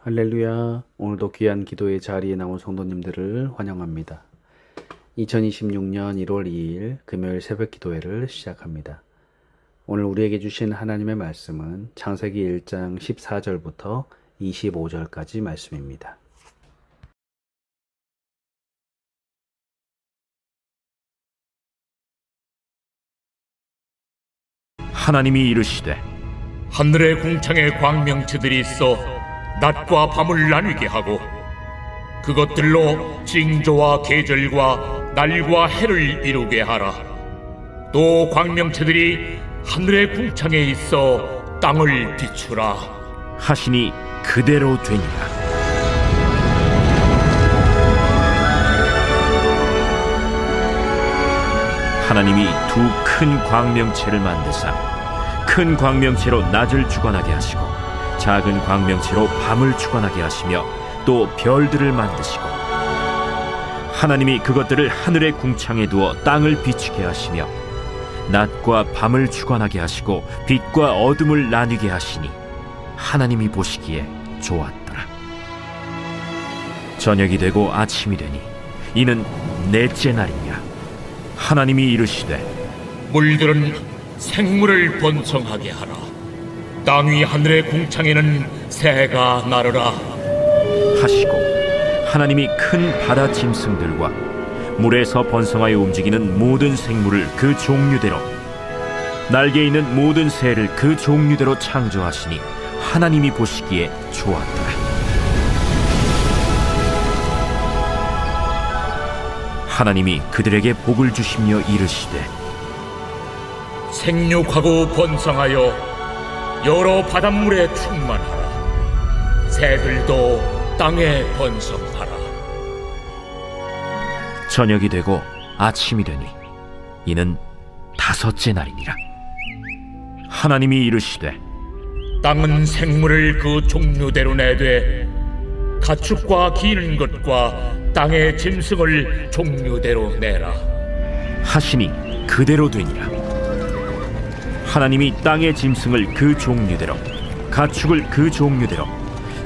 할렐루야. 오늘도 귀한 기도의 자리에 나온 성도님들을 환영합니다. 2026년 1월 2일 금요일 새벽 기도회를 시작합니다. 오늘 우리에게 주신 하나님의 말씀은 창세기 1장 14절부터 25절까지 말씀입니다. 하나님이 이르시되 하늘의 궁창에 광명체들이 있어 낮과 밤을 나뉘게 하고 그것들로 징조와 계절과 날과 해를 이루게 하라. 또 광명체들이 하늘의 궁창에 있어 땅을 비추라 하시니 그대로 되니라. 하나님이 두 큰 광명체를 만드사 큰 광명체로 낮을 주관하게 하시고 작은 광명체로 밤을 주관하게 하시며 또 별들을 만드시고 하나님이 그것들을 하늘의 궁창에 두어 땅을 비추게 하시며 낮과 밤을 주관하게 하시고 빛과 어둠을 나뉘게 하시니 하나님이 보시기에 좋았더라. 저녁이 되고 아침이 되니 이는 넷째 날이니라. 하나님이 이르시되 물들은 생물을 번성하게 하라. 땅 위 하늘의 궁창에는 새가 나르라 하시고 하나님이 큰 바다 짐승들과 물에서 번성하여 움직이는 모든 생물을 그 종류대로 날개 있는 모든 새를 그 종류대로 창조하시니 하나님이 보시기에 좋았더라. 하나님이 그들에게 복을 주시며 이르시되 생육하고 번성하여 여러 바닷물에 충만하라. 새들도 땅에 번성하라. 저녁이 되고 아침이 되니 이는 다섯째 날이니라. 하나님이 이르시되 땅은 생물을 그 종류대로 내되 가축과 기는 것과 땅의 짐승을 종류대로 내라 하시니 그대로 되니라. 하나님이 땅의 짐승을 그 종류대로 가축을 그 종류대로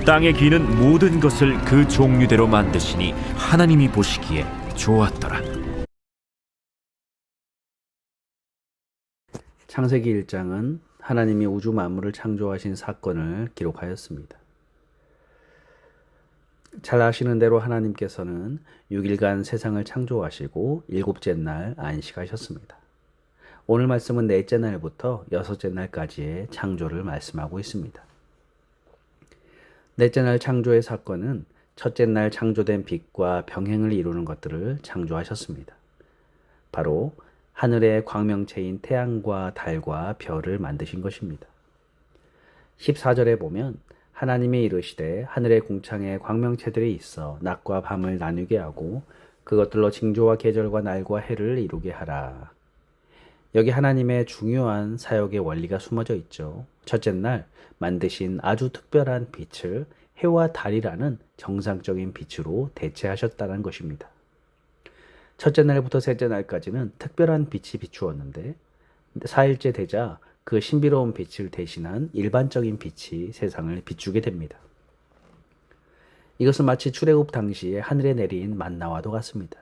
땅에 기는 모든 것을 그 종류대로 만드시니 하나님이 보시기에 좋았더라. 창세기 1장은 하나님이 우주 만물을 창조하신 사건을 기록하였습니다. 잘 아시는 대로 하나님께서는 6일간 세상을 창조하시고 7째 날 안식하셨습니다. 오늘 말씀은 넷째 날부터 6째 날까지의 창조를 말씀하고 있습니다. 넷째 날 창조의 사건은 첫째 날 창조된 빛과 병행을 이루는 것들을 창조하셨습니다. 바로 하늘의 광명체인 태양과 달과 별을 만드신 것입니다. 14절에 보면 하나님이 이르시되 하늘의 궁창에 광명체들이 있어 낮과 밤을 나누게 하고 그것들로 징조와 계절과 날과 해를 이루게 하라. 여기 하나님의 중요한 사역의 원리가 숨어져 있죠. 첫째 날 만드신 아주 특별한 빛을 해와 달이라는 정상적인 빛으로 대체하셨다는 것입니다. 첫째 날부터 셋째 날까지는 특별한 빛이 비추었는데 4일째 되자 그 신비로운 빛을 대신한 일반적인 빛이 세상을 비추게 됩니다. 이것은 마치 출애굽 당시에 하늘에 내린 만나와도 같습니다.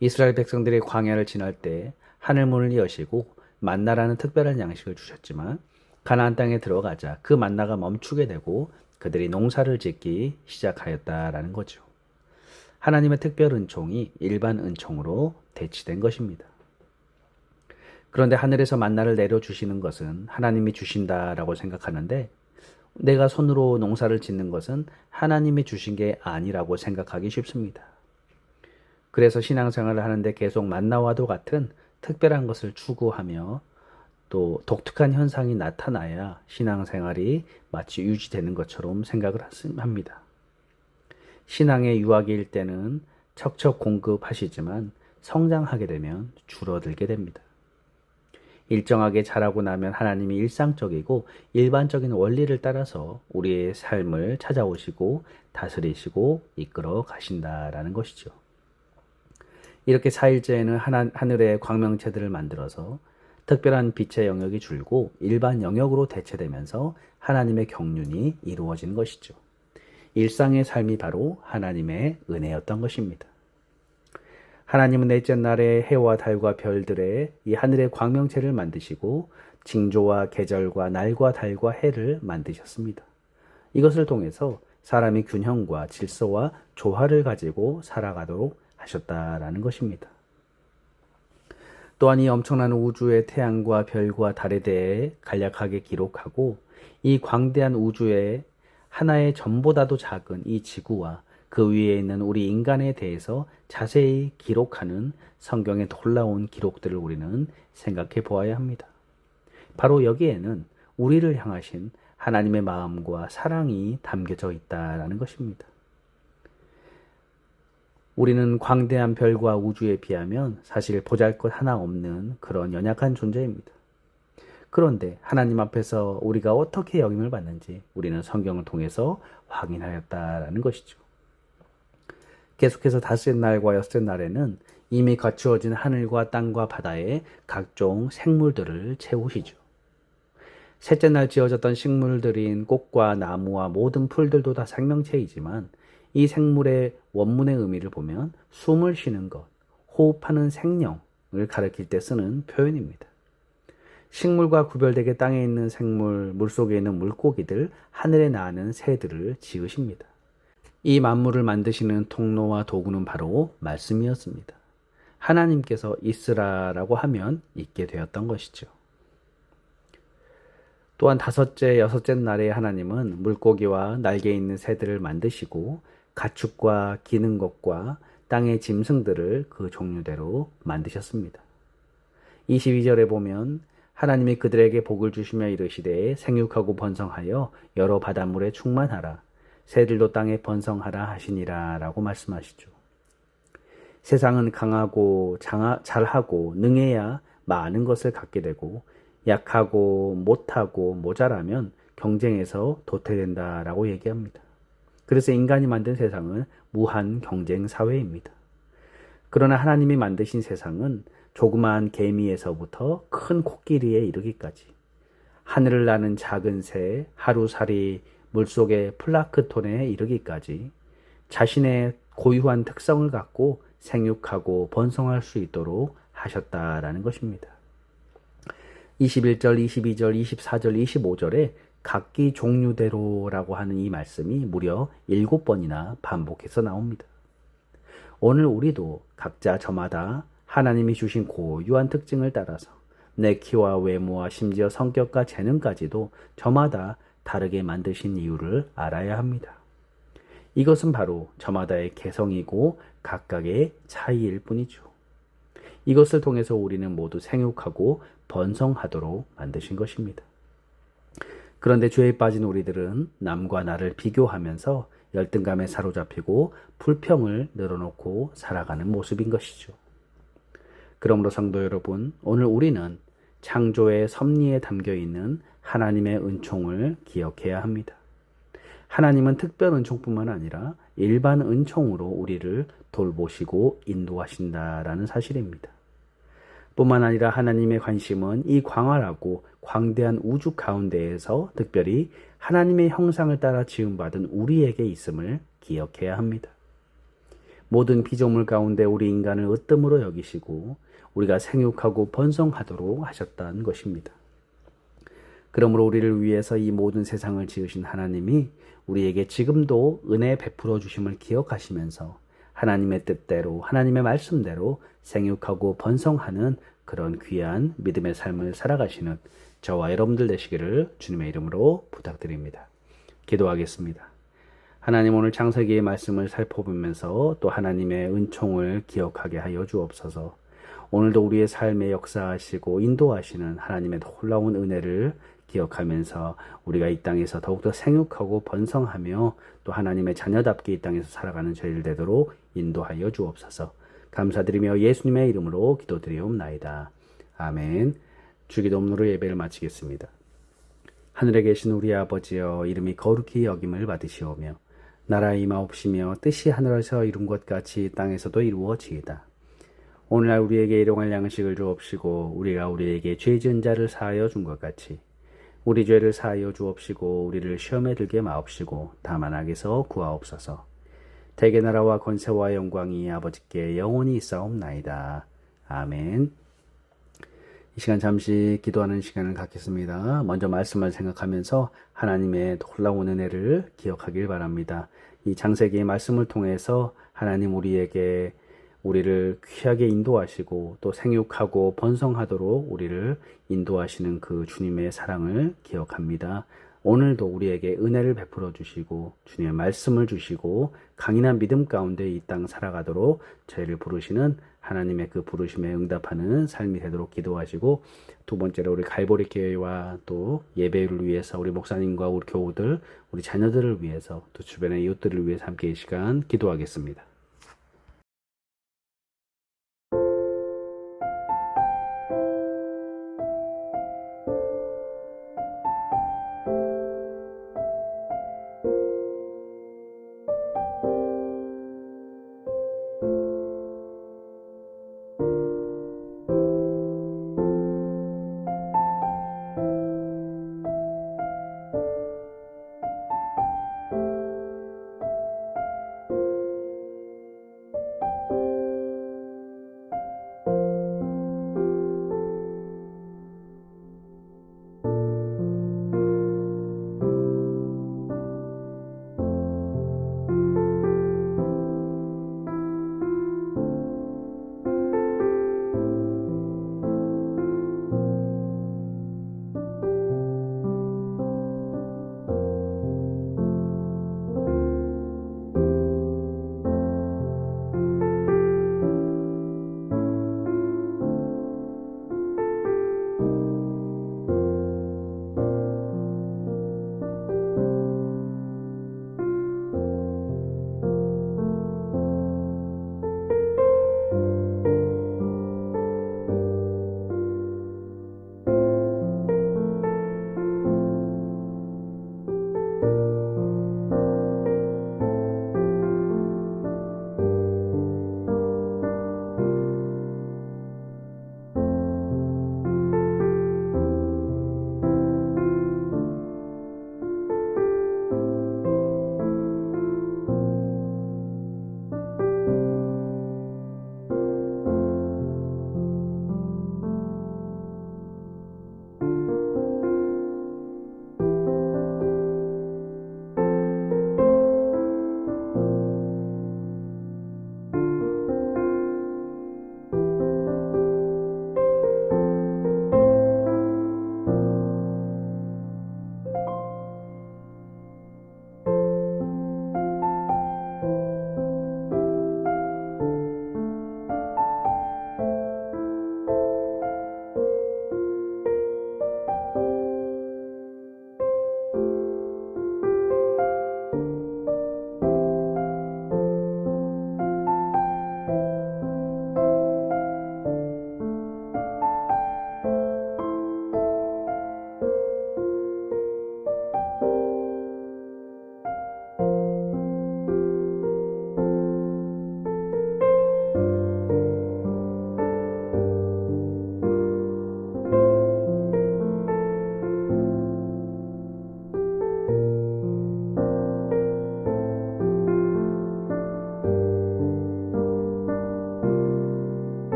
이스라엘 백성들이 광야를 지날 때 하늘문을 여시고 만나라는 특별한 양식을 주셨지만 가나안 땅에 들어가자 그 만나가 멈추게 되고 그들이 농사를 짓기 시작하였다라는 거죠. 하나님의 특별 은총이 일반 은총으로 대치된 것입니다. 그런데 하늘에서 만나를 내려주시는 것은 하나님이 주신다라고 생각하는데 내가 손으로 농사를 짓는 것은 하나님이 주신 게 아니라고 생각하기 쉽습니다. 그래서 신앙생활을 하는데 계속 만나와도 같은 특별한 것을 추구하며 또 독특한 현상이 나타나야 신앙생활이 마치 유지되는 것처럼 생각을 합니다. 신앙의 유아기일 때는 척척 공급하시지만 성장하게 되면 줄어들게 됩니다. 일정하게 자라고 나면 하나님이 일상적이고 일반적인 원리를 따라서 우리의 삶을 찾아오시고 다스리시고 이끌어 가신다라는 것이죠. 이렇게 4일째에는 하늘의 광명체들을 만들어서 특별한 빛의 영역이 줄고 일반 영역으로 대체되면서 하나님의 경륜이 이루어진 것이죠. 일상의 삶이 바로 하나님의 은혜였던 것입니다. 하나님은 넷째 날에 해와 달과 별들의 이 하늘의 광명체를 만드시고 징조와 계절과 날과 달과 해를 만드셨습니다. 이것을 통해서 사람이 균형과 질서와 조화를 가지고 살아가도록 하셨다라는 것입니다. 또한 이 엄청난 우주의 태양과 별과 달에 대해 간략하게 기록하고 이 광대한 우주의 하나의 점보다도 작은 이 지구와 그 위에 있는 우리 인간에 대해서 자세히 기록하는 성경의 놀라운 기록들을 우리는 생각해 보아야 합니다. 바로 여기에는 우리를 향하신 하나님의 마음과 사랑이 담겨져 있다라는 것입니다. 우리는 광대한 별과 우주에 비하면 사실 보잘것 하나 없는 그런 연약한 존재입니다. 그런데 하나님 앞에서 우리가 어떻게 여김을 받는지 우리는 성경을 통해서 확인하였다라는 것이죠. 계속해서 다섯째 날과 여섯째 날에는 이미 갖추어진 하늘과 땅과 바다에 각종 생물들을 채우시죠. 셋째 날 지어졌던 식물들인 꽃과 나무와 모든 풀들도 다 생명체이지만 이 생물의 원문의 의미를 보면 숨을 쉬는 것, 호흡하는 생명을 가리킬 때 쓰는 표현입니다. 식물과 구별되게 땅에 있는 생물, 물속에 있는 물고기들, 하늘에 나는 새들을 지으십니다. 이 만물을 만드시는 통로와 도구는 바로 말씀이었습니다. 하나님께서 있으라라고 하면 있게 되었던 것이죠. 또한 다섯째, 여섯째 날에 하나님은 물고기와 날개 있는 새들을 만드시고 가축과 기는 것과 땅의 짐승들을 그 종류대로 만드셨습니다. 22절에 보면 하나님이 그들에게 복을 주시며 이르시되 생육하고 번성하여 여러 바닷물에 충만하라. 새들도 땅에 번성하라 하시니라 라고 말씀하시죠. 세상은 강하고 잘하고 능해야 많은 것을 갖게 되고 약하고 못하고 모자라면 경쟁에서 도태된다라고 얘기합니다. 그래서 인간이 만든 세상은 무한 경쟁 사회입니다. 그러나 하나님이 만드신 세상은 조그마한 개미에서부터 큰 코끼리에 이르기까지 하늘을 나는 작은 새, 하루살이, 물속의 플라크톤에 이르기까지 자신의 고유한 특성을 갖고 생육하고 번성할 수 있도록 하셨다라는 것입니다. 21절, 22절, 24절, 25절에 각기 종류대로라고 하는 이 말씀이 무려 7번이나 반복해서 나옵니다. 오늘 우리도 각자 저마다 하나님이 주신 고유한 특징을 따라서 내 키와 외모와 심지어 성격과 재능까지도 저마다 다르게 만드신 이유를 알아야 합니다. 이것은 바로 저마다의 개성이고 각각의 차이일 뿐이죠. 이것을 통해서 우리는 모두 생육하고 번성하도록 만드신 것입니다. 그런데 죄에 빠진 우리들은 남과 나를 비교하면서 열등감에 사로잡히고 불평을 늘어놓고 살아가는 모습인 것이죠. 그러므로 성도 여러분, 오늘 우리는 창조의 섭리에 담겨있는 하나님의 은총을 기억해야 합니다. 하나님은 특별 은총뿐만 아니라 일반 은총으로 우리를 돌보시고 인도하신다라는 사실입니다. 뿐만 아니라 하나님의 관심은 이 광활하고 광대한 우주 가운데에서 특별히 하나님의 형상을 따라 지음받은 우리에게 있음을 기억해야 합니다. 모든 피조물 가운데 우리 인간을 으뜸으로 여기시고 우리가 생육하고 번성하도록 하셨다는 것입니다. 그러므로 우리를 위해서 이 모든 세상을 지으신 하나님이 우리에게 지금도 은혜 베풀어 주심을 기억하시면서 하나님의 뜻대로 하나님의 말씀대로 생육하고 번성하는 그런 귀한 믿음의 삶을 살아가시는 저와 여러분들 되시기를 주님의 이름으로 부탁드립니다. 기도하겠습니다. 하나님, 오늘 창세기의 말씀을 살펴보면서 또 하나님의 은총을 기억하게 하여 주옵소서. 오늘도 우리의 삶에 역사하시고 인도하시는 하나님의 놀라운 은혜를 기억하면서 우리가 이 땅에서 더욱더 생육하고 번성하며 또 하나님의 자녀답게 이 땅에서 살아가는 저희를 되도록 인도하여 주옵소서. 감사드리며 예수님의 이름으로 기도드리옵나이다. 아멘. 주기도문으로 예배를 마치겠습니다. 하늘에 계신 우리 아버지여, 이름이 거룩히 여김을 받으시오며 나라 임하옵시며 뜻이 하늘에서 이룬 것 같이 땅에서도 이루어지이다. 오늘날 우리에게 일용할 양식을 주옵시고 우리가 우리에게 죄 지은 자를 사하여 준 것 같이 우리 죄를 사하여 주옵시고 우리를 시험에 들게 마옵시고 다만 악에서 구하옵소서. 대개 나라와 권세와 영광이 아버지께 영원히 있사옵나이다. 아멘. 이 시간 잠시 기도하는 시간을 갖겠습니다. 먼저 말씀을 생각하면서 하나님의 놀라운 은혜를 기억하길 바랍니다. 이 창세기의 말씀을 통해서 하나님 우리를 귀하게 인도하시고 또 생육하고 번성하도록 우리를 인도하시는 그 주님의 사랑을 기억합니다. 오늘도 우리에게 은혜를 베풀어 주시고 주님의 말씀을 주시고 강인한 믿음 가운데 이 땅 살아가도록 저희를 부르시는 하나님의 그 부르심에 응답하는 삶이 되도록 기도하시고, 두 번째로 우리 갈보리 교회와 또 예배를 위해서 우리 목사님과 우리 교우들, 우리 자녀들을 위해서 또 주변의 이웃들을 위해서 함께 이 시간 기도하겠습니다.